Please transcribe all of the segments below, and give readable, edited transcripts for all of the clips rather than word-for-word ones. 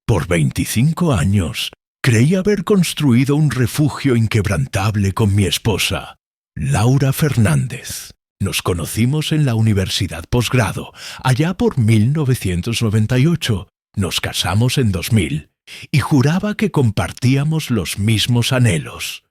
Por 25 años, creí haber construido un refugio inquebrantable con mi esposa, Laura Fernández. Nos conocimos en la universidad posgrado, allá por 1998. Nos casamos en 2000 y juraba que compartíamos los mismos anhelos.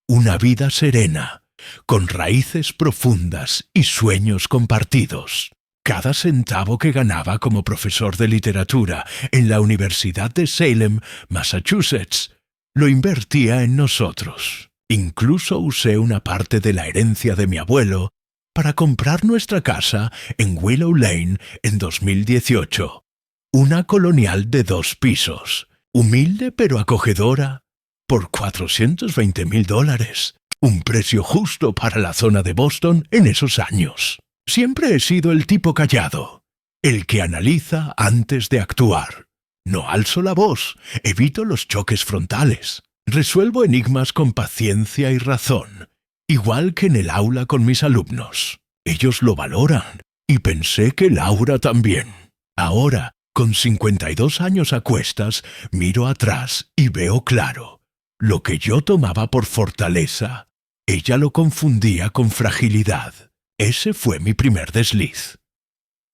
Una vida serena, con raíces profundas y sueños compartidos. Cada centavo que ganaba como profesor de literatura en la Universidad de Salem, Massachusetts, lo invertía en nosotros. Incluso usé una parte de la herencia de mi abuelo para comprar nuestra casa en Willow Lane en 2018. Una colonial de 2 pisos, humilde pero acogedora, por $420,000. Un precio justo para la zona de Boston en esos años. Siempre he sido el tipo callado, el que analiza antes de actuar. No alzo la voz, evito los choques frontales. Resuelvo enigmas con paciencia y razón, igual que en el aula con mis alumnos. Ellos lo valoran, y pensé que Laura también. Ahora, con 52 años a cuestas, miro atrás y veo claro. Lo que yo tomaba por fortaleza, ella lo confundía con fragilidad. Ese fue mi primer desliz.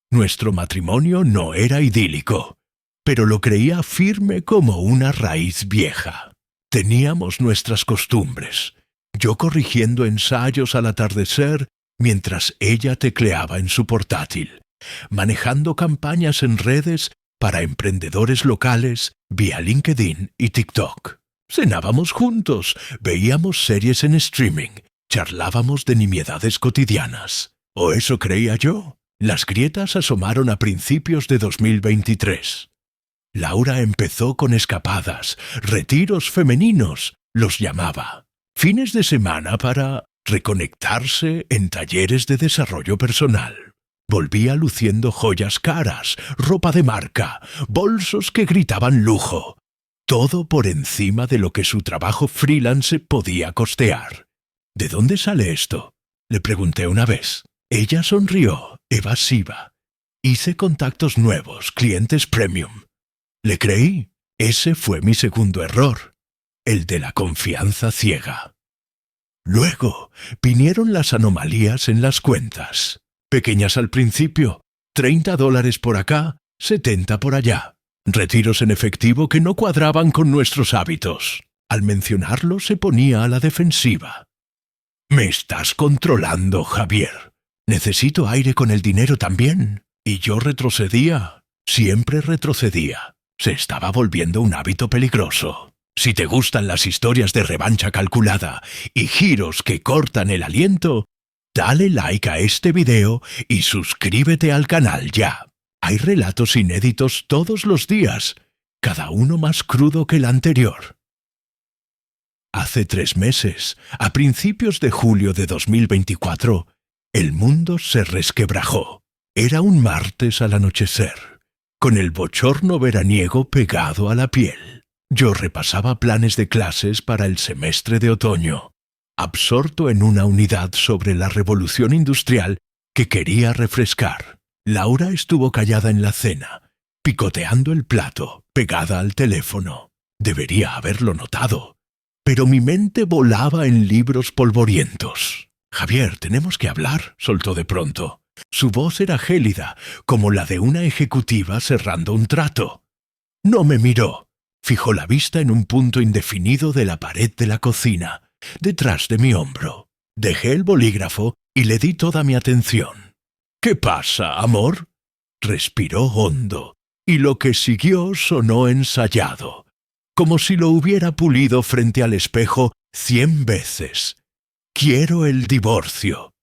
Nuestro matrimonio no era idílico, pero lo creía firme como una raíz vieja. Teníamos nuestras costumbres, yo corrigiendo ensayos al atardecer mientras ella tecleaba en su portátil, manejando campañas en redes para emprendedores locales vía LinkedIn y TikTok. Cenábamos juntos, veíamos series en streaming, charlábamos de nimiedades cotidianas. ¿O eso creía yo? Las grietas asomaron a principios de 2023. Laura empezó con escapadas, retiros femeninos, los llamaba. Fines de semana para reconectarse en talleres de desarrollo personal. Volvía luciendo joyas caras, ropa de marca, bolsos que gritaban lujo. Todo por encima de lo que su trabajo freelance podía costear. ¿De dónde sale esto?, le pregunté una vez. Ella sonrió, evasiva. Hice contactos nuevos, clientes premium. Le creí. Ese fue mi segundo error, el de la confianza ciega. Luego vinieron las anomalías en las cuentas. Pequeñas al principio, $30 por acá, 70 por allá. Retiros en efectivo que no cuadraban con nuestros hábitos. Al mencionarlo se ponía a la defensiva. «Me estás controlando, Javier. Necesito aire con el dinero también». Y yo retrocedía, siempre retrocedía. Se estaba volviendo un hábito peligroso. Si te gustan las historias de revancha calculada y giros que cortan el aliento, dale like a este video y suscríbete al canal ya. Hay relatos inéditos todos los días, cada uno más crudo que el anterior. Hace 3 meses, a principios de julio de 2024, el mundo se resquebrajó. Era un martes al anochecer, con el bochorno veraniego pegado a la piel. Yo repasaba planes de clases para el semestre de otoño, absorto en una unidad sobre la revolución industrial que quería refrescar. Laura estuvo callada en la cena, picoteando el plato, pegada al teléfono. Debería haberlo notado, pero mi mente volaba en libros polvorientos. «Javier, tenemos que hablar», soltó de pronto. Su voz era gélida, como la de una ejecutiva cerrando un trato. No me miró. Fijó la vista en un punto indefinido de la pared de la cocina, detrás de mi hombro. Dejé el bolígrafo y le di toda mi atención. «¿Qué pasa, amor?». Respiró hondo, y lo que siguió sonó ensayado, como si lo hubiera pulido frente al espejo 100 veces. «Quiero el divorcio».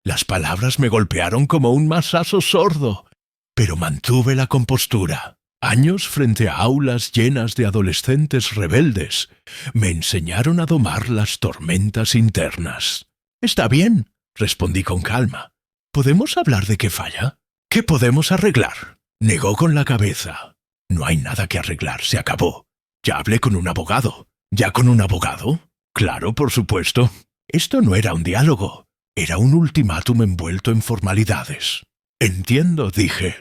Las palabras me golpearon como un mazazo sordo, pero mantuve la compostura. Años frente a aulas llenas de adolescentes rebeldes me enseñaron a domar las tormentas internas. «Está bien», respondí con calma. «¿Podemos hablar de qué falla? ¿Qué podemos arreglar?». Negó con la cabeza. «No hay nada que arreglar, se acabó. Ya hablé con un abogado». «¿Ya con un abogado?». «Claro, por supuesto». Esto no era un diálogo, era un ultimátum envuelto en formalidades. «Entiendo», dije.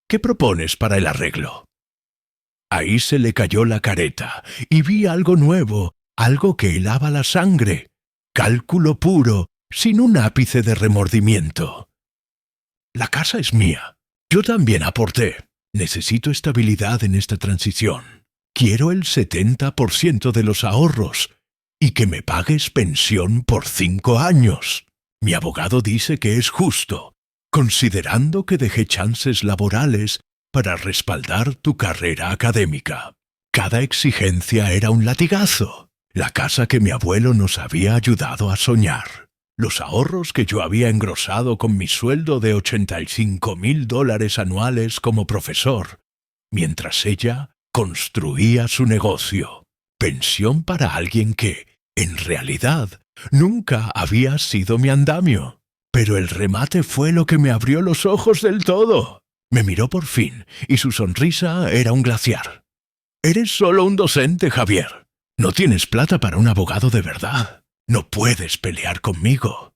«¿Qué propones para el arreglo?». Ahí se le cayó la careta y vi algo nuevo, algo que helaba la sangre. Cálculo puro, sin un ápice de remordimiento. La casa es mía. Yo también aporté. Necesito estabilidad en esta transición. Quiero el 70% de los ahorros y que me pagues pensión por 5 años. Mi abogado dice que es justo, considerando que dejé chances laborales para respaldar tu carrera académica. Cada exigencia era un latigazo. La casa que mi abuelo nos había ayudado a soñar. Los ahorros que yo había engrosado con mi sueldo de $85,000 anuales como profesor, mientras ella construía su negocio. Pensión para alguien que, en realidad, nunca había sido mi andamio. Pero el remate fue lo que me abrió los ojos del todo. Me miró por fin, y su sonrisa era un glaciar. Eres solo un docente, Javier. No tienes plata para un abogado de verdad. No puedes pelear conmigo.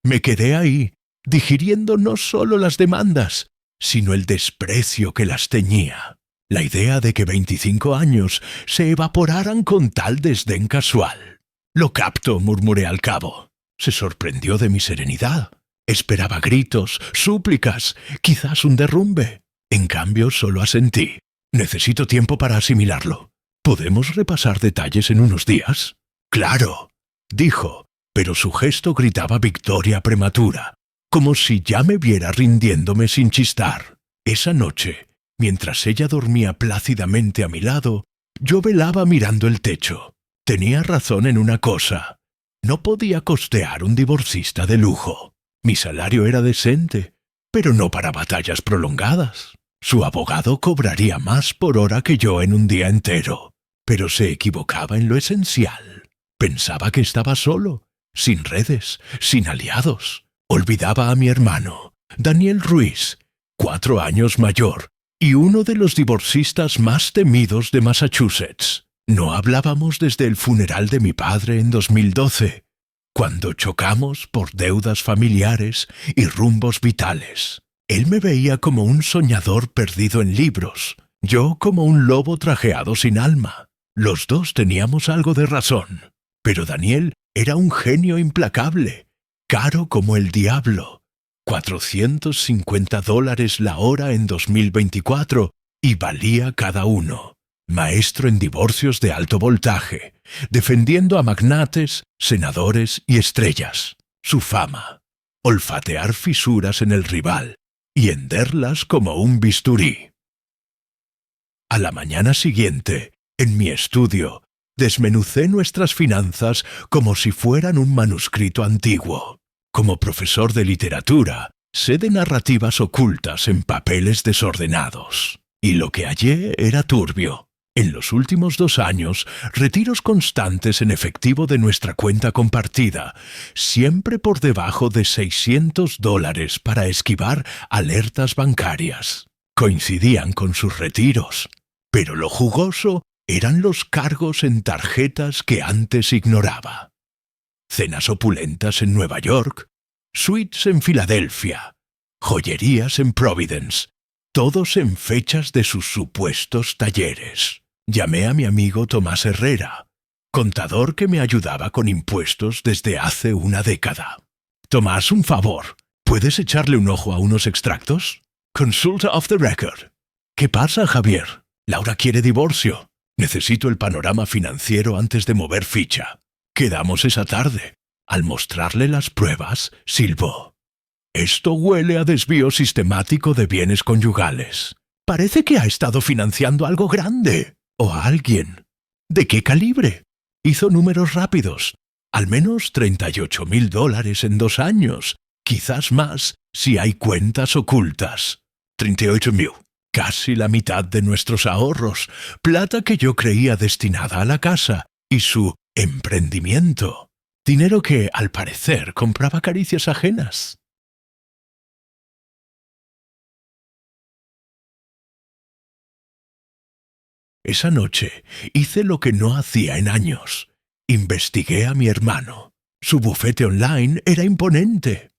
Me quedé ahí, digiriendo no solo las demandas, sino el desprecio que las teñía. La idea de que 25 años se evaporaran con tal desdén casual. Lo capto, murmuré al cabo. Se sorprendió de mi serenidad. Esperaba gritos, súplicas, quizás un derrumbe. En cambio, solo asentí. Necesito tiempo para asimilarlo. ¿Podemos repasar detalles en unos días? Claro, dijo, pero su gesto gritaba victoria prematura, como si ya me viera rindiéndome sin chistar. Esa noche, mientras ella dormía plácidamente a mi lado, yo velaba mirando el techo. Tenía razón en una cosa. No podía costear un divorcista de lujo. Mi salario era decente, pero no para batallas prolongadas. Su abogado cobraría más por hora que yo en un día entero, pero se equivocaba en lo esencial. Pensaba que estaba solo, sin redes, sin aliados. Olvidaba a mi hermano, Daniel Ruiz, 4 años mayor, y uno de los divorcistas más temidos de Massachusetts. No hablábamos desde el funeral de mi padre en 2012, cuando chocamos por deudas familiares y rumbos vitales. Él me veía como un soñador perdido en libros, yo como un lobo trajeado sin alma. Los dos teníamos algo de razón, pero Daniel era un genio implacable, caro como el diablo. $450 la hora en 2024 y valía cada uno. Maestro en divorcios de alto voltaje, defendiendo a magnates, senadores y estrellas. Su fama, olfatear fisuras en el rival y henderlas como un bisturí. A la mañana siguiente, en mi estudio, desmenucé nuestras finanzas como si fueran un manuscrito antiguo. Como profesor de literatura, sé de narrativas ocultas en papeles desordenados. Y lo que hallé era turbio. En los últimos 2 años, retiros constantes en efectivo de nuestra cuenta compartida, siempre por debajo de $600 para esquivar alertas bancarias. Coincidían con sus retiros, pero lo jugoso eran los cargos en tarjetas que antes ignoraba. Cenas opulentas en Nueva York, suites en Filadelfia, joyerías en Providence, todos en fechas de sus supuestos talleres. Llamé a mi amigo Tomás Herrera, contador que me ayudaba con impuestos desde hace una década. Tomás, un favor, ¿puedes echarle un ojo a unos extractos? Consulta off the record. ¿Qué pasa, Javier? Laura quiere divorcio. Necesito el panorama financiero antes de mover ficha. Quedamos esa tarde. Al mostrarle las pruebas, silbó. Esto huele a desvío sistemático de bienes conyugales. Parece que ha estado financiando algo grande. ¿O a alguien? ¿De qué calibre? Hizo números rápidos. Al menos $38,000 en 2 años. Quizás más si hay cuentas ocultas. 38,000. Casi la mitad de nuestros ahorros. Plata que yo creía destinada a la casa y su emprendimiento. Dinero que, al parecer, compraba caricias ajenas. Esa noche hice lo que no hacía en años. Investigué a mi hermano. Su bufete online era imponente.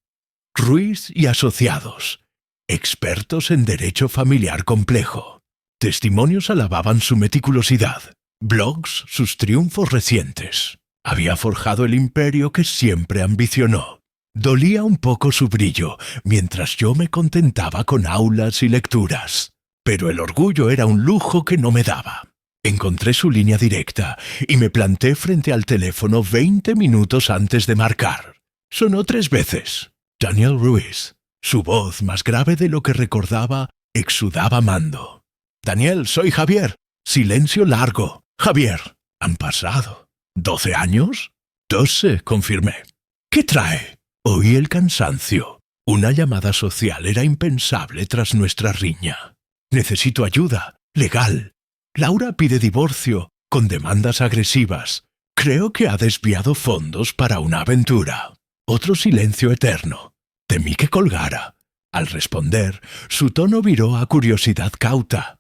Ruiz y Asociados, expertos en derecho familiar complejo. Testimonios alababan su meticulosidad, blogs sus triunfos recientes. Había forjado el imperio que siempre ambicionó. Dolía un poco su brillo, mientras yo me contentaba con aulas y lecturas. Pero el orgullo era un lujo que no me daba. Encontré su línea directa y me planté frente al teléfono 20 minutos antes de marcar. Sonó 3 veces. Daniel Ruiz. Su voz, más grave de lo que recordaba, exudaba mando. «Daniel, soy Javier». Silencio largo. «Javier, han pasado. ¿12 años?» «12», confirmé. «¿Qué trae?» Oí el cansancio. Una llamada social era impensable tras nuestra riña. «Necesito ayuda. Legal. Laura pide divorcio, con demandas agresivas. Creo que ha desviado fondos para una aventura». Otro silencio eterno. Temí que colgara. Al responder, su tono viró a curiosidad cauta.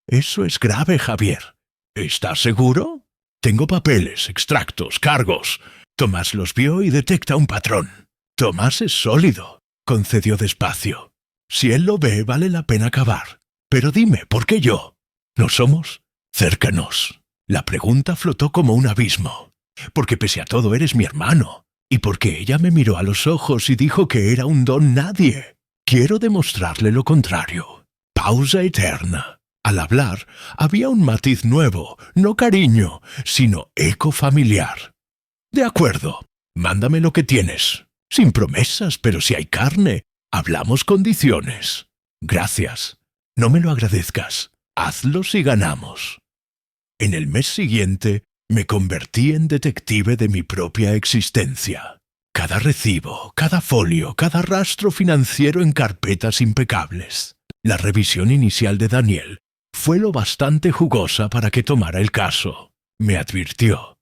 «Eso es grave, Javier. ¿Estás seguro?» «Tengo papeles, extractos, cargos». Tomás los vio y detecta un patrón. «Tomás es sólido», concedió despacio. «Si él lo ve, vale la pena acabar. Pero dime, ¿por qué yo? ¿No somos cercanos?» La pregunta flotó como un abismo. «Porque pese a todo eres mi hermano. Y porque ella me miró a los ojos y dijo que era un don nadie. Quiero demostrarle lo contrario». Pausa eterna. Al hablar, había un matiz nuevo, no cariño, sino eco familiar. «De acuerdo, mándame lo que tienes. Sin promesas, pero si hay carne, hablamos condiciones». «Gracias. No me lo agradezcas. Hazlo si ganamos». En el mes siguiente, me convertí en detective de mi propia existencia. Cada recibo, cada folio, cada rastro financiero en carpetas impecables. La revisión inicial de Daniel fue lo bastante jugosa para que tomara el caso. Me advirtió.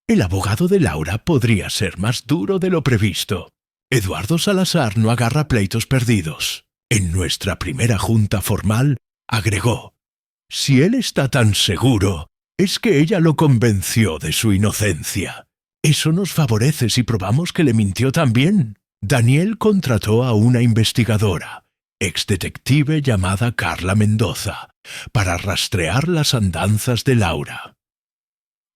El abogado de Laura podría ser más duro de lo previsto. Eduardo Salazar no agarra pleitos perdidos. En nuestra primera junta formal, agregó: «Si él está tan seguro, es que ella lo convenció de su inocencia. Eso nos favorece si probamos que le mintió también». Daniel contrató a una investigadora, exdetective llamada Carla Mendoza, para rastrear las andanzas de Laura.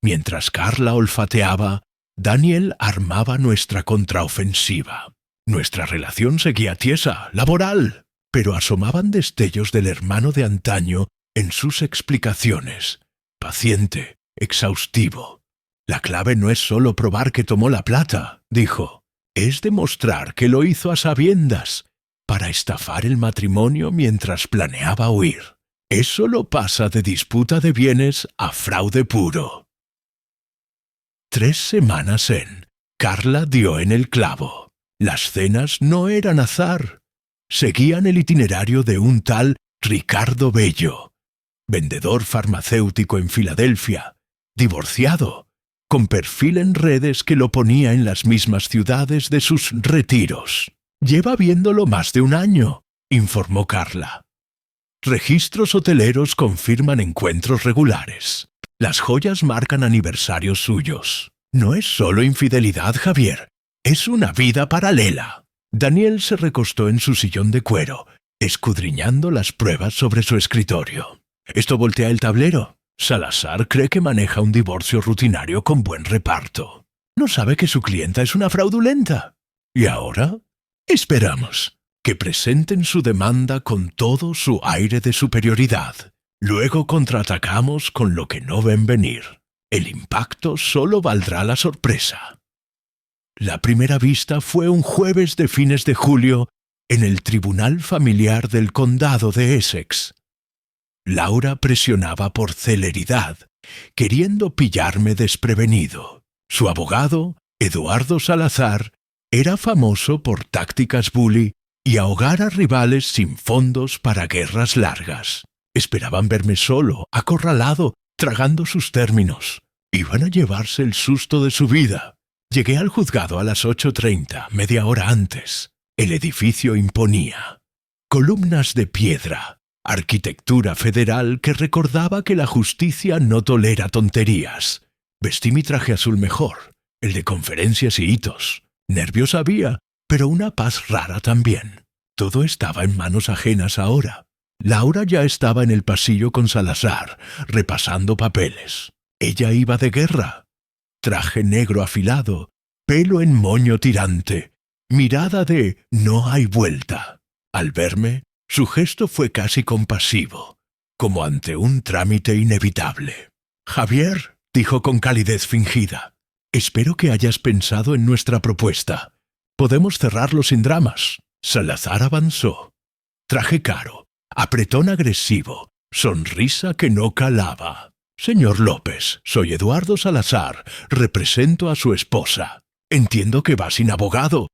Mientras Carla olfateaba, Daniel armaba nuestra contraofensiva. Nuestra relación seguía tiesa, laboral, pero asomaban destellos del hermano de antaño en sus explicaciones. Paciente, exhaustivo. «La clave no es solo probar que tomó la plata», dijo. «Es demostrar que lo hizo a sabiendas, para estafar el matrimonio mientras planeaba huir. Eso lo pasa de disputa de bienes a fraude puro». 3 semanas en. Carla dio en el clavo. Las cenas no eran azar. Seguían el itinerario de un tal Ricardo Bello, vendedor farmacéutico en Filadelfia, divorciado, con perfil en redes que lo ponía en las mismas ciudades de sus retiros. «Lleva viéndolo más de un año», informó Carla. Registros hoteleros confirman encuentros regulares. Las joyas marcan aniversarios suyos. No es solo infidelidad, Javier. Es una vida paralela. Daniel se recostó en su sillón de cuero, escudriñando las pruebas sobre su escritorio. «Esto voltea el tablero. Salazar cree que maneja un divorcio rutinario con buen reparto. No sabe que su clienta es una fraudulenta. ¿Y ahora? Esperamos que presenten su demanda con todo su aire de superioridad. Luego contraatacamos con lo que no ven venir. El impacto solo valdrá la sorpresa». La primera vista fue un jueves de fines de julio en el Tribunal Familiar del Condado de Essex. Laura presionaba por celeridad, queriendo pillarme desprevenido. Su abogado, Eduardo Salazar, era famoso por tácticas bully y ahogar a rivales sin fondos para guerras largas. Esperaban verme solo, acorralado, tragando sus términos. Iban a llevarse el susto de su vida. Llegué al juzgado a las 8:30, media hora antes. El edificio imponía. Columnas de piedra, arquitectura federal que recordaba que la justicia no tolera tonterías. Vestí mi traje azul mejor, el de conferencias y hitos. Nervios había, pero una paz rara también. Todo estaba en manos ajenas ahora. Laura ya estaba en el pasillo con Salazar, repasando papeles. Ella iba de guerra. Traje negro afilado, pelo en moño tirante, mirada de no hay vuelta. Al verme, su gesto fue casi compasivo, como ante un trámite inevitable. «Javier», dijo con calidez fingida, «espero que hayas pensado en nuestra propuesta. Podemos cerrarlo sin dramas». Salazar avanzó. Traje caro, apretón agresivo, sonrisa que no calaba. «Señor López, soy Eduardo Salazar, represento a su esposa. Entiendo que va sin abogado».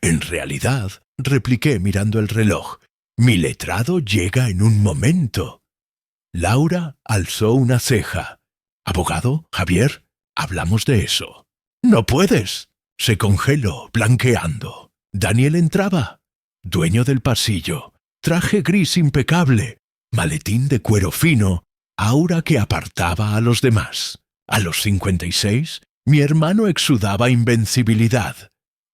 «En realidad», repliqué mirando el reloj, «mi letrado llega en un momento». Laura alzó una ceja. «¿Abogado, Javier? Hablamos de eso». «No puedes». Se congeló, blanqueando. Daniel entraba. Dueño del pasillo, traje gris impecable, maletín de cuero fino, aura que apartaba a los demás. A los 56, mi hermano exudaba invencibilidad,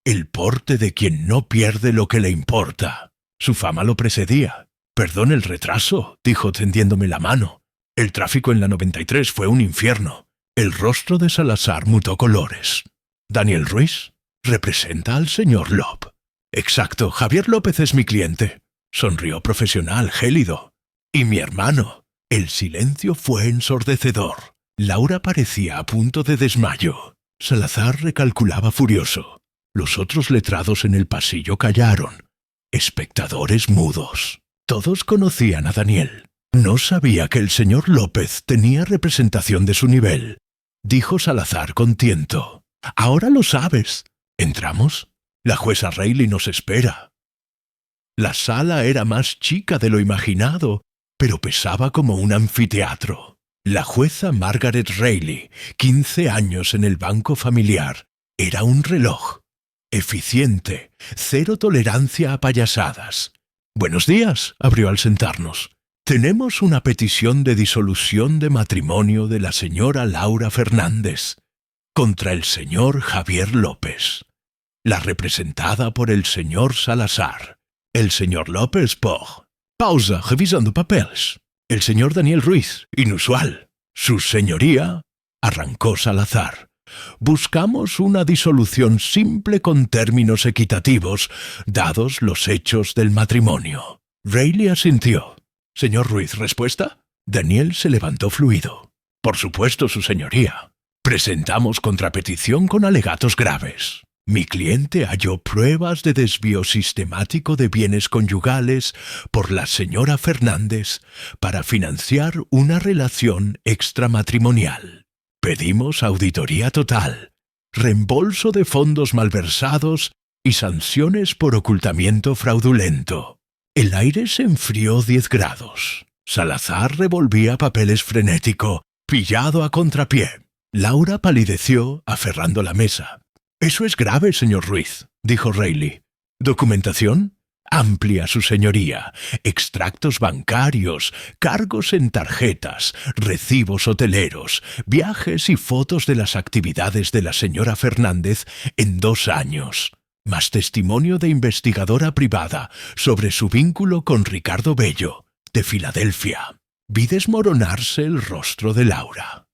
el porte de quien no pierde lo que le importa. Su fama lo precedía. «Perdón el retraso», dijo tendiéndome la mano. «El tráfico en la 93 fue un infierno». El rostro de Salazar mutó colores. «Daniel Ruiz representa al señor Lop». «Exacto, Javier López es mi cliente». Sonrió profesional, gélido. «Y mi hermano». El silencio fue ensordecedor. Laura parecía a punto de desmayo. Salazar recalculaba furioso. Los otros letrados en el pasillo callaron. Espectadores mudos. Todos conocían a Daniel. «No sabía que el señor López tenía representación de su nivel», dijo Salazar con tiento. «Ahora lo sabes». ¿Entramos? La jueza Reilly nos espera. La sala era más chica de lo imaginado, pero pesaba como un anfiteatro. La jueza Margaret Reilly, 15 años en el banco familiar, era un reloj. Eficiente, cero tolerancia a payasadas. «Buenos días», abrió al sentarnos. «Tenemos una petición de disolución de matrimonio de la señora Laura Fernández contra el señor Javier López, la representada por el señor Salazar. El señor López por... Pausa, revisando papeles. El señor Daniel Ruiz, inusual. Su señoría», arrancó Salazar. «Buscamos una disolución simple con términos equitativos, dados los hechos del matrimonio». Reilly asintió. «Señor Ruiz, ¿respuesta?» Daniel se levantó fluido. «Por supuesto, su señoría. Presentamos contrapetición con alegatos graves. Mi cliente halló pruebas de desvío sistemático de bienes conyugales por la señora Fernández para financiar una relación extramatrimonial. Pedimos auditoría total, reembolso de fondos malversados y sanciones por ocultamiento fraudulento». El aire se enfrió 10 grados. Salazar revolvía papeles frenético, pillado a contrapié. Laura palideció, aferrando la mesa. «Eso es grave, señor Ruiz», dijo Reilly. «¿Documentación?» «Amplia, su señoría. Extractos bancarios, cargos en tarjetas, recibos hoteleros, viajes y fotos de las actividades de la señora Fernández en 2 años. Más testimonio de investigadora privada sobre su vínculo con Ricardo Bello, de Filadelfia». Vi desmoronarse el rostro de Laura.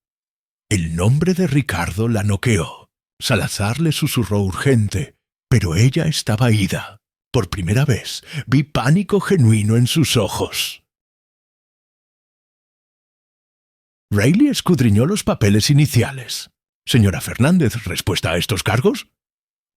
El nombre de Ricardo la noqueó. Salazar le susurró urgente, pero ella estaba ida. Por primera vez vi pánico genuino en sus ojos. Reilly escudriñó los papeles iniciales. «Señora Fernández, ¿respuesta a estos cargos?»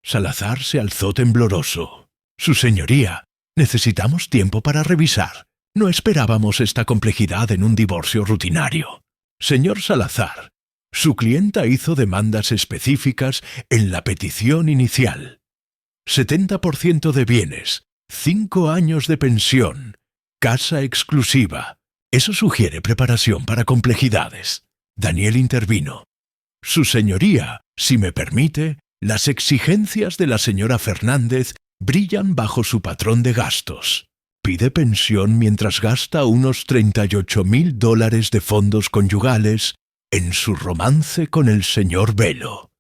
Salazar se alzó tembloroso. «Su señoría, necesitamos tiempo para revisar. No esperábamos esta complejidad en un divorcio rutinario. Señor Salazar, su clienta hizo demandas específicas en la petición inicial. 70% de bienes, 5 años de pensión, casa exclusiva. Eso sugiere preparación para complejidades». Daniel intervino. «Su señoría, si me permite, las exigencias de la señora Fernández brillan bajo su patrón de gastos. Pide pensión mientras gasta unos $38,000 de fondos conyugales en su romance con el señor Bello.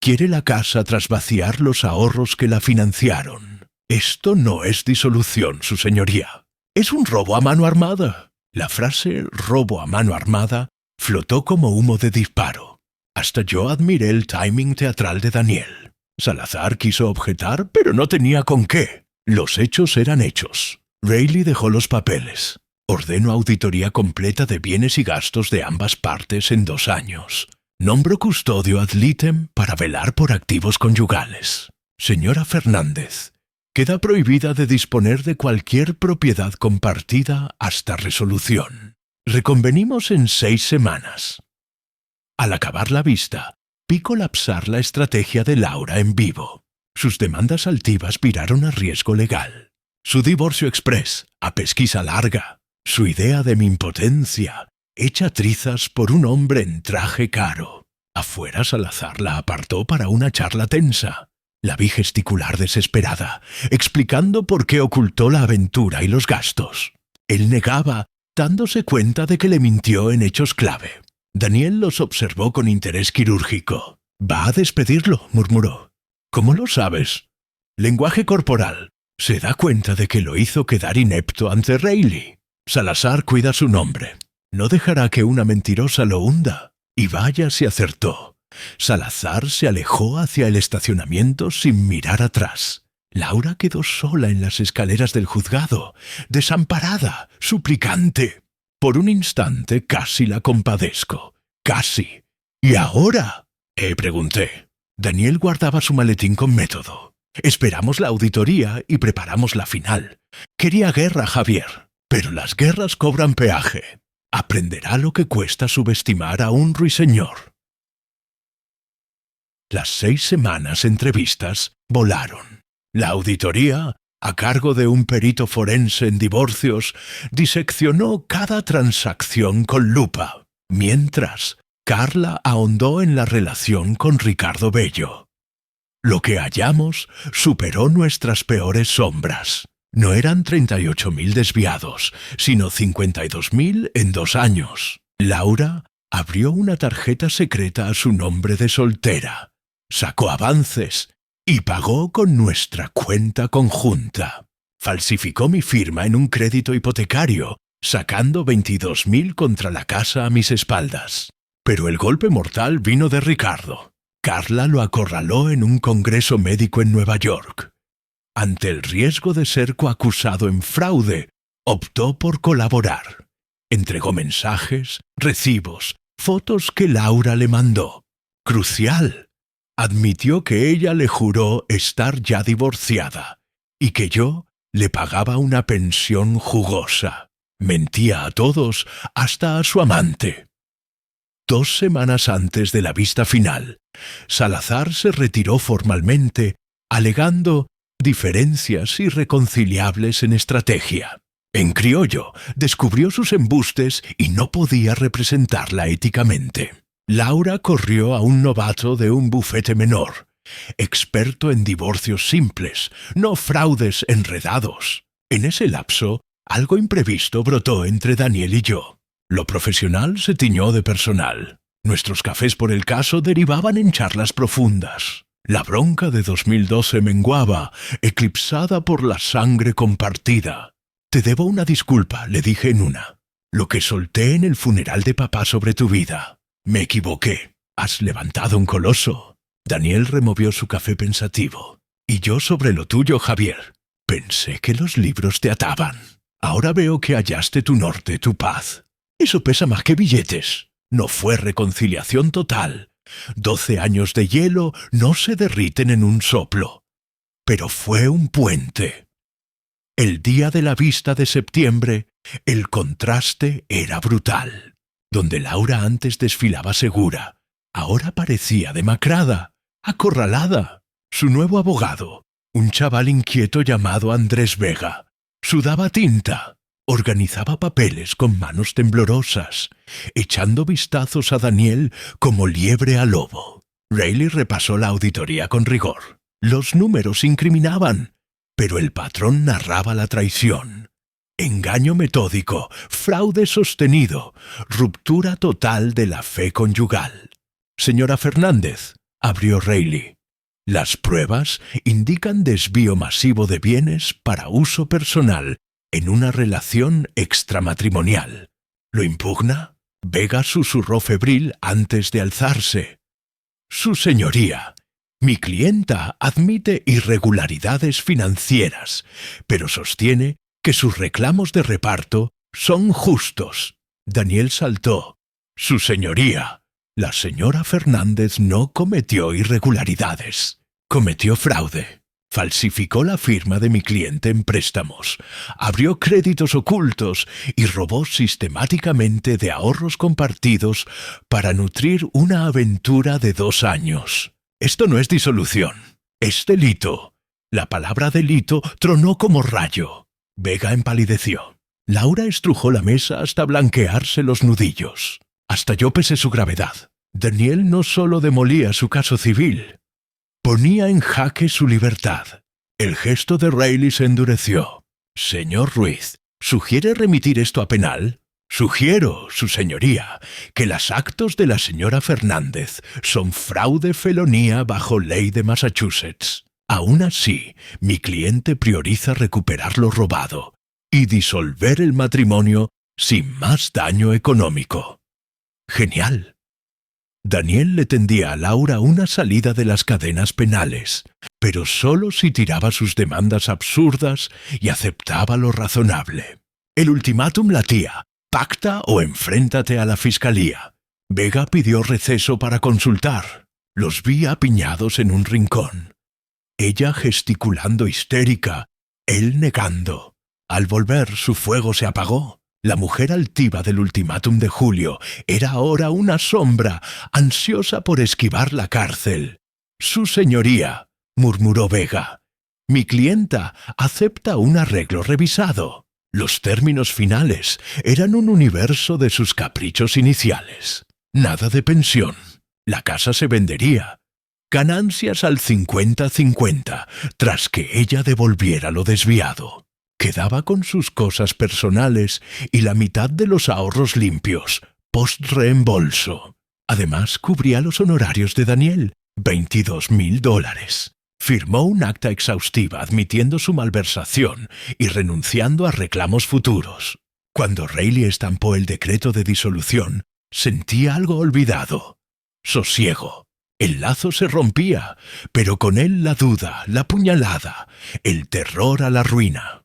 Quiere la casa tras vaciar los ahorros que la financiaron. Esto no es disolución, su señoría». Es un robo a mano armada. La frase robo a mano armada flotó como humo de disparo. Hasta yo admiré el timing teatral de Daniel. Salazar quiso objetar, pero no tenía con qué. Los hechos eran hechos. Reilly dejó los papeles. Ordeno auditoría completa de bienes y gastos de ambas partes en 2 años. Nombro custodio ad litem para velar por activos conyugales. Señora Fernández, queda prohibida de disponer de cualquier propiedad compartida hasta resolución. Reconvenimos en 6 semanas. Al acabar la vista, vi colapsar la estrategia de Laura en vivo. Sus demandas altivas viraron a riesgo legal. Su divorcio express, a pesquisa larga. Su idea de mi impotencia, hecha trizas por un hombre en traje caro. Afuera Salazar la apartó para una charla tensa. La vi gesticular desesperada, explicando por qué ocultó la aventura y los gastos. Él negaba, dándose cuenta de que le mintió en hechos clave. Daniel los observó con interés quirúrgico. «Va a despedirlo», murmuró. «¿Cómo lo sabes?» «Lenguaje corporal. Se da cuenta de que lo hizo quedar inepto ante Reilly. Salazar cuida su nombre. No dejará que una mentirosa lo hunda». Y vaya si acertó. Salazar se alejó hacia el estacionamiento sin mirar atrás. Laura quedó sola en las escaleras del juzgado, desamparada, suplicante. Por un instante casi la compadezco. Casi. ¿Y ahora?, pregunté. Daniel guardaba su maletín con método. Esperamos la auditoría y preparamos la final. Quería guerra, Javier. Pero las guerras cobran peaje. Aprenderá lo que cuesta subestimar a un ruiseñor. Las 6 semanas entrevistas volaron. La auditoría, a cargo de un perito forense en divorcios, diseccionó cada transacción con lupa, mientras Carla ahondó en la relación con Ricardo Bello. Lo que hallamos superó nuestras peores sombras. No eran 38.000 desviados, sino 52.000 en 2 años. Laura abrió una tarjeta secreta a su nombre de soltera, sacó avances y pagó con nuestra cuenta conjunta. Falsificó mi firma en un crédito hipotecario, sacando 22.000 contra la casa a mis espaldas. Pero el golpe mortal vino de Ricardo. Carla lo acorraló en un congreso médico en Nueva York. Ante el riesgo de ser coacusado en fraude, optó por colaborar. Entregó mensajes, recibos, fotos que Laura le mandó. Crucial. Admitió que ella le juró estar ya divorciada y que yo le pagaba una pensión jugosa. Mentía a todos, hasta a su amante. 2 semanas antes de la vista final, Salazar se retiró formalmente, alegando diferencias irreconciliables en estrategia. En criollo, descubrió sus embustes y no podía representarla éticamente. Laura corrió a un novato de un bufete menor, experto en divorcios simples, no fraudes enredados. En ese lapso, algo imprevisto brotó entre Daniel y yo. Lo profesional se tiñó de personal. Nuestros cafés por el caso derivaban en charlas profundas. La bronca de 2012 menguaba, eclipsada por la sangre compartida. «Te debo una disculpa», le dije en una. «Lo que solté en el funeral de papá sobre tu vida. Me equivoqué. Has levantado un coloso». Daniel removió su café pensativo. «Y yo sobre lo tuyo, Javier. Pensé que los libros te ataban. Ahora veo que hallaste tu norte, tu paz. Eso pesa más que billetes. No fue reconciliación total. 12 años de hielo no se derriten en un soplo. Pero fue un puente. El día de la vista de septiembre, el contraste era brutal. Donde Laura antes desfilaba segura, ahora parecía demacrada, acorralada. Su nuevo abogado, un chaval inquieto llamado Andrés Vega, sudaba tinta, organizaba papeles con manos temblorosas, echando vistazos a Daniel como liebre a lobo. Reilly repasó la auditoría con rigor. Los números incriminaban, pero el patrón narraba la traición. Engaño metódico, fraude sostenido, ruptura total de la fe conyugal. «Señora Fernández», abrió Reilly, «las pruebas indican desvío masivo de bienes para uso personal en una relación extramatrimonial. ¿Lo impugna? Vega susurró febril antes de alzarse. Su señoría, mi clienta admite irregularidades financieras, pero sostiene que sus reclamos de reparto son justos. Daniel saltó. Su señoría, la señora Fernández no cometió irregularidades. Cometió fraude. Falsificó la firma de mi cliente en préstamos, abrió créditos ocultos y robó sistemáticamente de ahorros compartidos para nutrir una aventura de 2 años. Esto no es disolución, es delito. La palabra delito tronó como rayo. Vega empalideció. Laura estrujó la mesa hasta blanquearse los nudillos. Hasta yo pesé su gravedad. Daniel no solo demolía su caso civil, ponía en jaque su libertad. El gesto de Reilly se endureció. Señor Ruiz, ¿sugiere remitir esto a penal? Sugiero, su señoría, que los actos de la señora Fernández son fraude felonía bajo ley de Massachusetts. Aún así, mi cliente prioriza recuperar lo robado y disolver el matrimonio sin más daño económico. Genial. Daniel le tendía a Laura una salida de las cadenas penales, pero solo si tiraba sus demandas absurdas y aceptaba lo razonable. El ultimátum latía: pacta o enfréntate a la fiscalía. Vega pidió receso para consultar. Los vi apiñados en un rincón. Ella gesticulando histérica, él negando. Al volver, su fuego se apagó. La mujer altiva del ultimátum de julio era ahora una sombra, ansiosa por esquivar la cárcel. Su señoría, murmuró Vega, mi clienta acepta un arreglo revisado. Los términos finales eran un universo de sus caprichos iniciales. Nada de pensión. La casa se vendería. Ganancias al 50-50, tras que ella devolviera lo desviado. Quedaba con sus cosas personales y la mitad de los ahorros limpios, post-reembolso. Además, cubría los honorarios de Daniel, $22,000. Firmó un acta exhaustiva admitiendo su malversación y renunciando a reclamos futuros. Cuando Reilly estampó el decreto de disolución, sentía algo olvidado. Sosiego. El lazo se rompía, pero con él la duda, la puñalada, el terror a la ruina.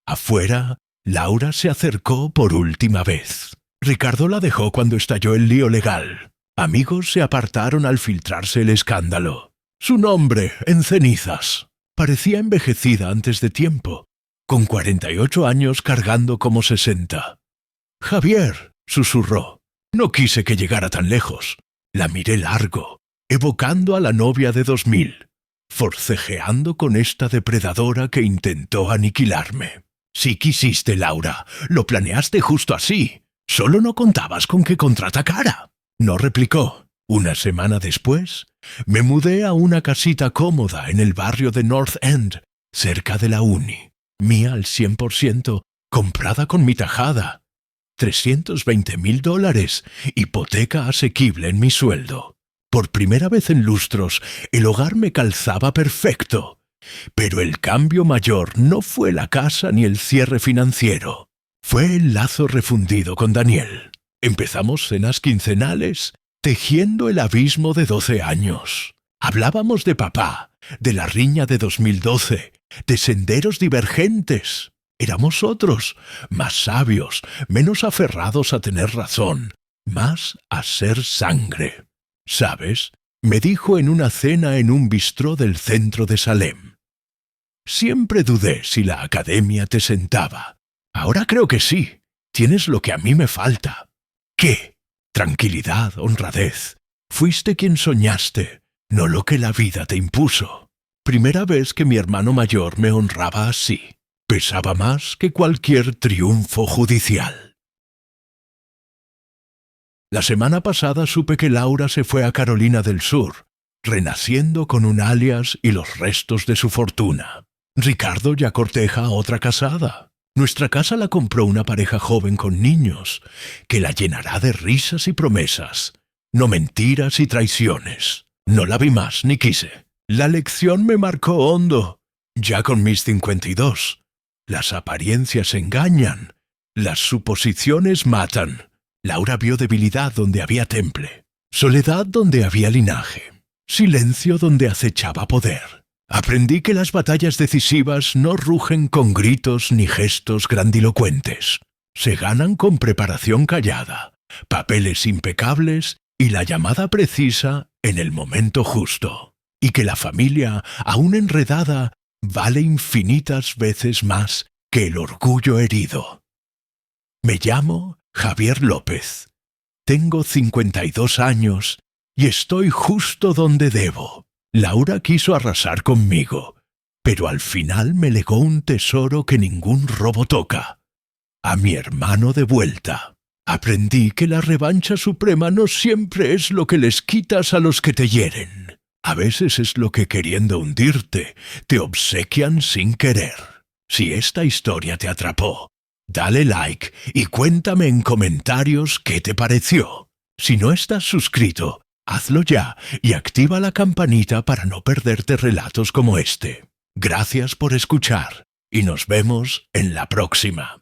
Afuera, Laura se acercó por última vez. Ricardo la dejó cuando estalló el lío legal. Amigos se apartaron al filtrarse el escándalo. Su nombre, en cenizas. Parecía envejecida antes de tiempo, con 48 años cargando como 60. Javier, susurró. No quise que llegara tan lejos. La miré largo, evocando a la novia de 2000, forcejeando con esta depredadora que intentó aniquilarme. Sí quisiste, Laura. Lo planeaste justo así. Solo no contabas con que contraatacara. No replicó. Una semana después, me mudé a una casita cómoda en el barrio de North End, cerca de la uni. Mía al 100%, comprada con mi tajada. $320,000, hipoteca asequible en mi sueldo. Por primera vez en lustros, el hogar me calzaba perfecto. Pero el cambio mayor no fue la casa ni el cierre financiero. Fue el lazo refundido con Daniel. Empezamos cenas quincenales, tejiendo el abismo de 12 años. Hablábamos de papá, de la riña de 2012, de senderos divergentes. Éramos otros, más sabios, menos aferrados a tener razón, más a ser sangre. ¿Sabes? Me dijo en una cena en un bistró del centro de Salem. Siempre dudé si la academia te sentaba. Ahora creo que sí. Tienes lo que a mí me falta. ¿Qué? Tranquilidad, honradez. Fuiste quien soñaste, no lo que la vida te impuso. Primera vez que mi hermano mayor me honraba así. Pesaba más que cualquier triunfo judicial. La semana pasada supe que Laura se fue a Carolina del Sur, renaciendo con un alias y los restos de su fortuna. Ricardo ya corteja a otra casada. Nuestra casa la compró una pareja joven con niños, que la llenará de risas y promesas, no mentiras y traiciones. No la vi más ni quise. La lección me marcó hondo, ya con mis 52. Las apariencias engañan. Las suposiciones matan. Laura vio debilidad donde había temple, soledad donde había linaje, silencio donde acechaba poder. Aprendí que las batallas decisivas no rugen con gritos ni gestos grandilocuentes. Se ganan con preparación callada, papeles impecables y la llamada precisa en el momento justo. Y que la familia, aún enredada, vale infinitas veces más que el orgullo herido. Me llamo Javier López. Tengo 52 años y estoy justo donde debo. Laura quiso arrasar conmigo, pero al final me legó un tesoro que ningún robo toca. A mi hermano de vuelta. Aprendí que la revancha suprema no siempre es lo que les quitas a los que te hieren. A veces es lo que, queriendo hundirte, te obsequian sin querer. Si esta historia te atrapó, dale like y cuéntame en comentarios qué te pareció. Si no estás suscrito, hazlo ya y activa la campanita para no perderte relatos como este. Gracias por escuchar y nos vemos en la próxima.